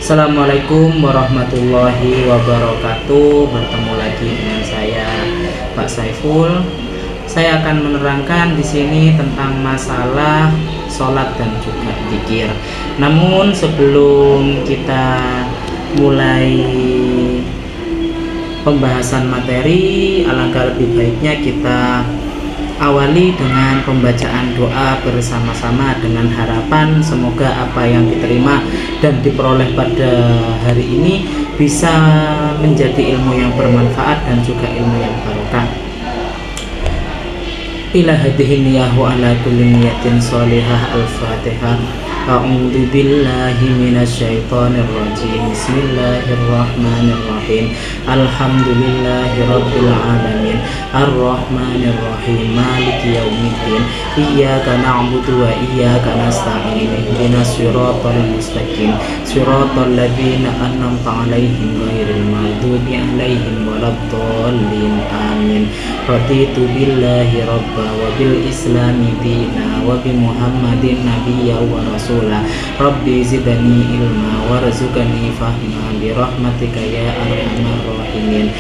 Assalamualaikum warahmatullahi wabarakatuh. Bertemu lagi dengan saya, Pak Saiful. Saya akan menerangkan di sini tentang masalah sholat dan juga zikir. Namun sebelum kita mulai pembahasan materi, alangkah lebih baiknya kita awali dengan pembacaan doa bersama-sama dengan harapan semoga apa yang diterima dan diperoleh pada hari ini bisa menjadi ilmu yang bermanfaat dan juga ilmu yang barokah. Ila hadhihi niyah wa ala kulli niyatin sholihah. Al-Fatihah. A'udzu billahi minasyaitonir rajim. Bismillahirrahmanirrahim. Alhamdulillahi rabbil alamin. Arrahmanir rahim. Maliki yaumiddin. Iyyaka na'budu wa iyyaka nasta'in. Ihdinas siratal mustaqim. Siratal ladzina an'amta 'alaihim ghairil maghdubi 'alaihim waladdallin. Amin. Raditu billahi rabba wa bil islami dina wa bi Muhammadin nabiyya wa rasul. Rabbi zidani ilma warzuqni fahma bi rahmatika ya arhamar rahimin.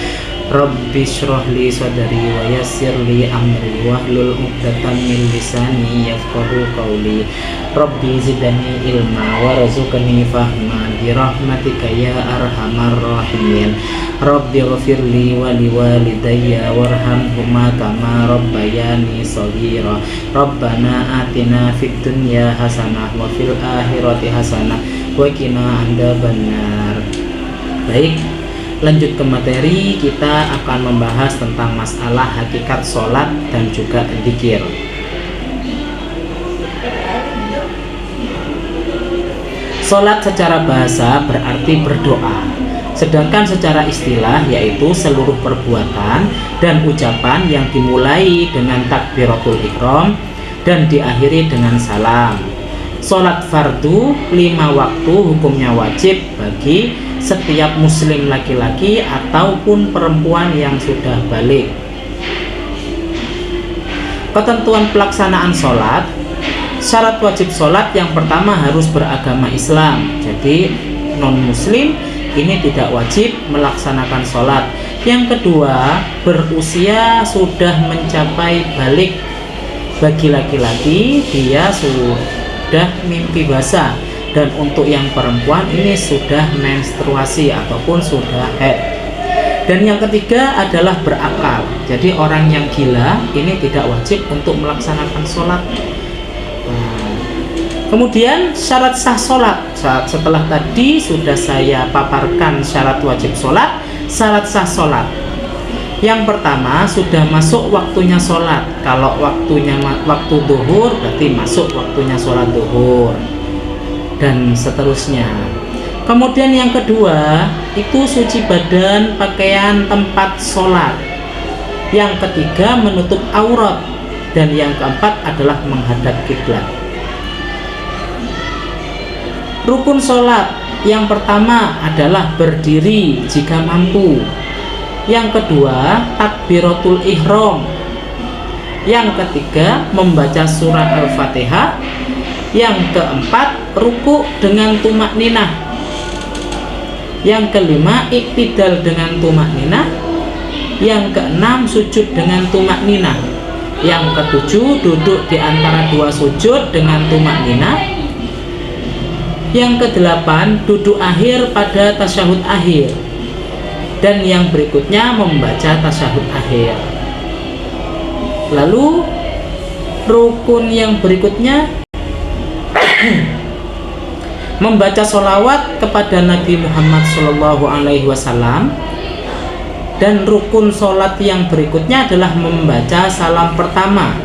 Rabbi shrah li sadri wa yassir li amri wahlul 'uqdatam min lisani yafqahu qawli. Rabbi zidani ilma warzuqni fahma bi rahmatika ya arhamar rahimin. Rabbi ghfirli wa liwalidayya warhamhuma kama rabbayani shaghira. Rabbana atina fid dunya hasanah wa fil akhirati hasanah wa qina adzabannar. Baik, lanjut ke materi. Kita akan membahas tentang masalah hakikat sholat dan juga zikir. Sholat secara bahasa berarti berdoa, sedangkan secara istilah yaitu seluruh perbuatan dan ucapan yang dimulai dengan takbiratul ihram dan diakhiri dengan salam. Sholat fardu 5 waktu hukumnya wajib bagi setiap muslim laki-laki ataupun perempuan yang sudah balik. Ketentuan pelaksanaan sholat. Syarat wajib sholat yang pertama harus beragama Islam. Jadi non muslim ini tidak wajib melaksanakan sholat. Yang kedua, berusia sudah mencapai balik. Bagi laki-laki dia sudah mimpi basah, dan untuk yang perempuan ini sudah menstruasi ataupun sudah haid. Dan yang ketiga adalah berakal. Jadi orang yang gila ini tidak wajib untuk melaksanakan sholat. Kemudian syarat sah sholat. Setelah tadi sudah saya paparkan syarat wajib sholat, syarat sah sholat. Yang pertama, sudah masuk waktunya sholat. Kalau waktunya waktu duhur berarti masuk waktunya sholat duhur, dan seterusnya. Kemudian yang kedua itu suci badan, pakaian, tempat sholat. Yang ketiga menutup aurat, dan yang keempat adalah menghadap kiblat. Rukun sholat yang pertama adalah berdiri jika mampu. Yang kedua takbiratul ihram. Yang ketiga membaca surah Al-Fatihah. Yang keempat ruku dengan tumakninah. Yang kelima iktidal dengan tumakninah. Yang keenam sujud dengan tumakninah. Yang ketujuh duduk di antara dua sujud dengan tumakninah. Yang kedelapan duduk akhir pada tasyahud akhir, dan yang berikutnya membaca tasyahud akhir. Lalu rukun yang berikutnya membaca sholawat kepada Nabi Muhammad SAW. Dan rukun sholat yang berikutnya adalah membaca salam pertama.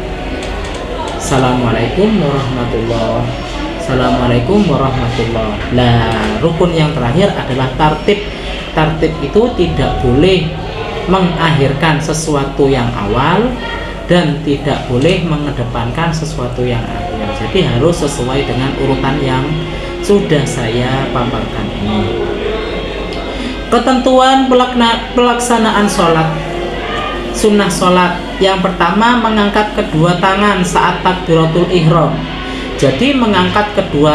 Assalamualaikum warahmatullahi wabarakatuh. Assalamualaikum warahmatullahi. Nah, rukun yang terakhir adalah tartib. Tartib itu tidak boleh mengakhirkan sesuatu yang awal dan tidak boleh mengedepankan sesuatu yang akhir. Jadi harus sesuai dengan urutan yang sudah saya paparkan ini. Ketentuan pelaksanaan sholat. Sunnah sholat. Yang pertama mengangkat kedua tangan saat takbiratul ihram. Jadi mengangkat kedua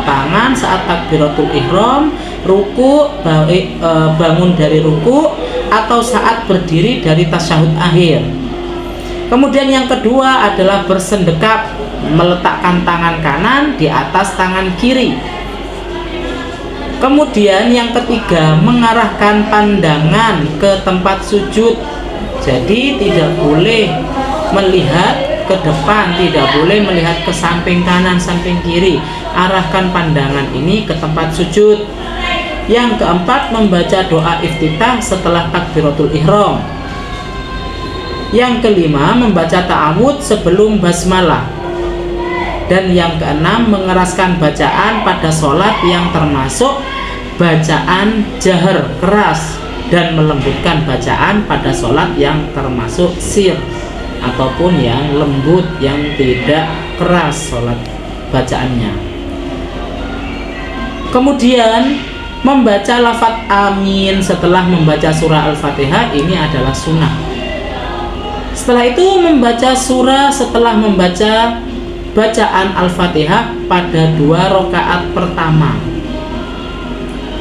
tangan saat takbiratul ihram ruku, bangun dari ruku, atau saat berdiri dari tasyahud akhir. Kemudian yang kedua adalah bersendekap, meletakkan tangan kanan di atas tangan kiri. Kemudian yang ketiga, mengarahkan pandangan ke tempat sujud. Jadi tidak boleh melihat ke depan, tidak boleh melihat ke samping kanan, samping kiri. Arahkan pandangan ini ke tempat sujud. Yang keempat, membaca doa iftitah setelah takbiratul ihram. Yang kelima, membaca ta'awudz sebelum basmalah. Dan yang keenam, mengeraskan bacaan pada sholat yang termasuk bacaan jahar keras, dan melembutkan bacaan pada sholat yang termasuk sir ataupun yang lembut, yang tidak keras sholat bacaannya. Kemudian membaca lafaz amin setelah membaca surah Al-Fatihah ini adalah sunnah. Setelah itu membaca surah setelah membaca bacaan Al-Fatihah pada 2 rakaat pertama.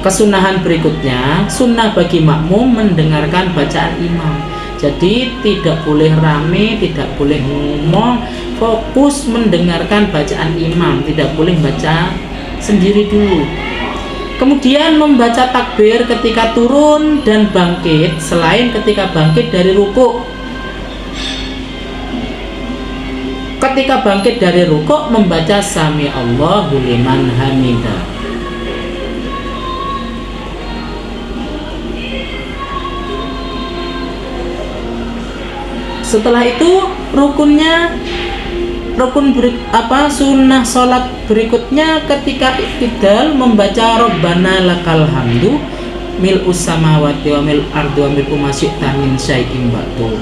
Kesunahan berikutnya, sunnah bagi makmum mendengarkan bacaan imam. Jadi tidak boleh rame, tidak boleh ngomong, fokus mendengarkan bacaan imam, tidak boleh baca sendiri dulu. Kemudian membaca takbir ketika turun dan bangkit selain ketika bangkit dari ruku. Ketika bangkit dari rukuk membaca sami Allahu liman hamidah. Setelah itu sunnah sholat berikutnya ketika iktidal membaca Rabbana lakal hamdu mil'us samawati wa mil'ul ardi wa mil'u ma syi'ta min syai'in ba'du.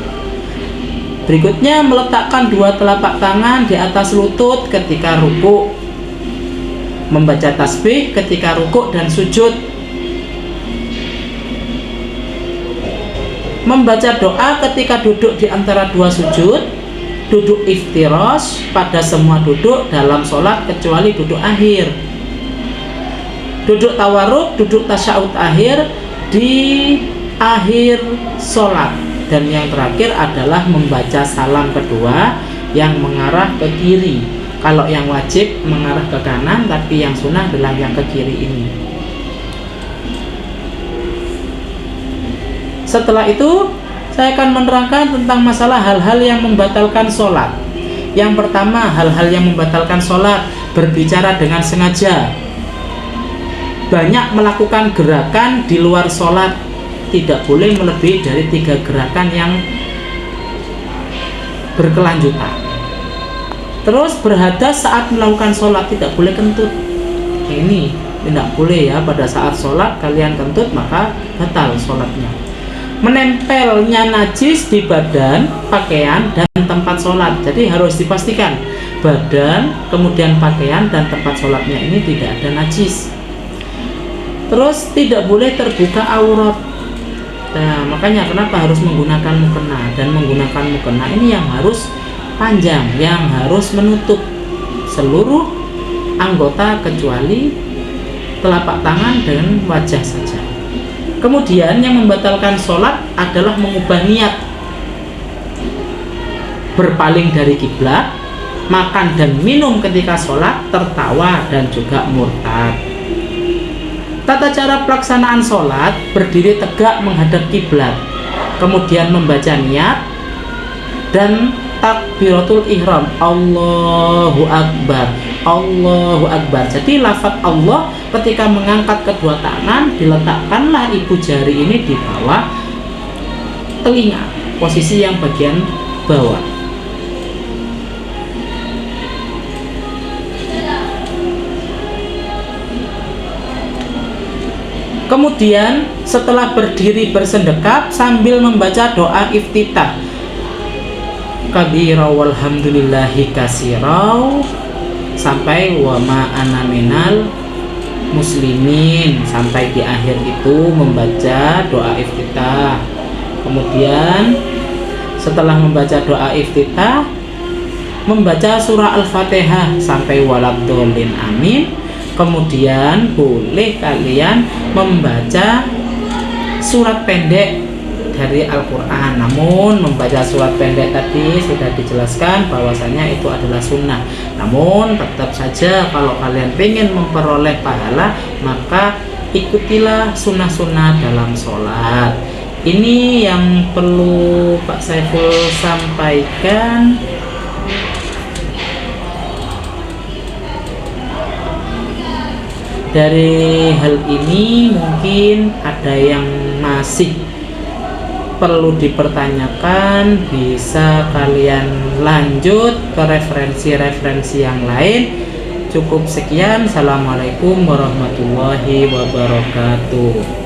Berikutnya meletakkan 2 telapak tangan di atas lutut ketika ruku, membaca tasbih ketika ruku dan sujud, membaca doa ketika duduk di antara 2 sujud, duduk iftirash pada semua duduk dalam sholat kecuali duduk akhir, duduk tawarruk, duduk tasyahud akhir di akhir sholat. Dan yang terakhir adalah membaca salam kedua yang mengarah ke kiri. Kalau yang wajib mengarah ke kanan, tapi yang sunnah adalah yang ke kiri ini. Setelah itu saya akan menerangkan tentang masalah hal-hal yang membatalkan sholat. Yang pertama, hal-hal yang membatalkan sholat: berbicara dengan sengaja, banyak melakukan gerakan di luar sholat, tidak boleh melebihi dari 3 gerakan yang berkelanjutan. Terus berhadas saat melakukan sholat, tidak boleh kentut. Ini tidak boleh ya, pada saat sholat kalian kentut maka batal sholatnya. Menempelnya najis di badan, pakaian, dan tempat sholat. Jadi harus dipastikan badan, kemudian pakaian, dan tempat sholatnya ini tidak ada najis. Terus tidak boleh terbuka aurat. Nah, makanya kenapa harus menggunakan mukena, dan menggunakan mukena ini yang harus panjang, yang harus menutup seluruh anggota kecuali telapak tangan dan wajah saja. Kemudian yang membatalkan sholat adalah mengubah niat, berpaling dari kiblat, makan dan minum ketika sholat, tertawa, dan juga murtad. Tata cara pelaksanaan sholat: berdiri tegak menghadap kiblat, kemudian membaca niat dan takbiratul ihram, Allahu Akbar, Allahu Akbar. Jadi lafaz Allah ketika mengangkat kedua tangan, diletakkanlah ibu jari ini di bawah telinga, posisi yang bagian bawah. Kemudian setelah berdiri bersendekap sambil membaca doa iftitah, kabira walhamdulillahi kasirau, sampai wa ma ana minal muslimin, sampai di akhir itu membaca doa iftitah. Kemudian setelah membaca doa iftitah membaca surah Al-Fatihah sampai waladhdallin amin. Kemudian boleh kalian membaca surat pendek dari Al-Quran. Namun membaca surat pendek tadi sudah dijelaskan bahwasanya itu adalah sunnah. Namun tetap saja kalau kalian ingin memperoleh pahala, maka ikutilah sunnah-sunnah dalam sholat. Ini yang perlu Pak Saiful sampaikan. Dari hal ini mungkin ada yang masih perlu dipertanyakan, bisa kalian lanjut ke referensi-referensi yang lain. Cukup sekian. Assalamualaikum warahmatullahi wabarakatuh.